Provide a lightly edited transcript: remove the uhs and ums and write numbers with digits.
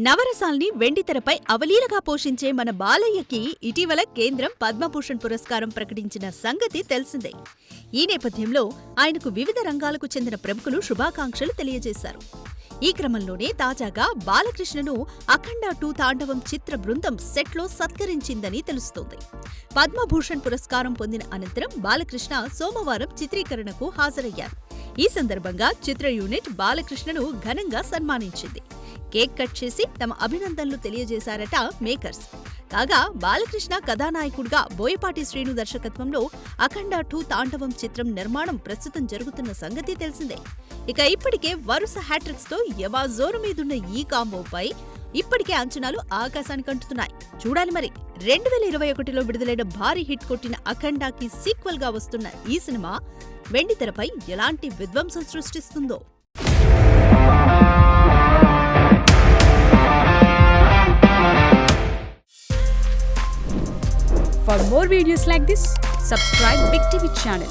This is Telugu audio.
నవరసాల్ని వెండితెరపై అవలీలగా పోషించే మన బాలయ్యకి ఇటీవల కేంద్రం పద్మభూషణ్ పురస్కారం ప్రకటించిన సంగతి తెలిసిందే. ఈ నేపథ్యంలో ఆయనకు వివిధ రంగాలకు చెందిన ప్రముఖులు శుభాకాంక్షలు తెలియజేశారు. ఈ క్రమంలోనే తాజాగా బాలకృష్ణను అఖండ 2 తాండవం చిత్ర బృందం సెట్లో సత్కరించిందని తెలుస్తోంది. పద్మభూషణ్ పురస్కారం పొందిన అనంతరం బాలకృష్ణ సోమవారం చిత్రీకరణకు హాజరయ్యారు. ఈ సందర్భంగా చిత్ర యూనిట్ బాలకృష్ణను ఘనంగా సన్మానించింది. కేక్ కట్ చేసి తమ అభినందనలు తెలియజేశారట మేకర్స్. కాగా బాలకృష్ణ కథానాయకుడిగా బోయపాటి శ్రీను దర్శకత్వంలో అఖండ 2 తాండవం చిత్రం నిర్మాణం ప్రస్తుతం జరుగుతున్న సంగతి తెలిసిందే. ఇక ఇప్పటికే వరుస హ్యాట్రిక్స్ తో యవాజోరు మీదున్న ఈ కాంబోపై ఇప్పటికే అంచనాలు ఆకాశానికి అంటున్నాయి. చూడాలి మరి 2021లో విడుదలైన భారీ హిట్ కొట్టిన అఖండాకి సీక్వెల్ గా వస్తున్న ఈ సినిమా వెండితెరపై ఎలాంటి విధ్వంసం సృష్టిస్తుందో. For more videos like this, subscribe Big TV channel.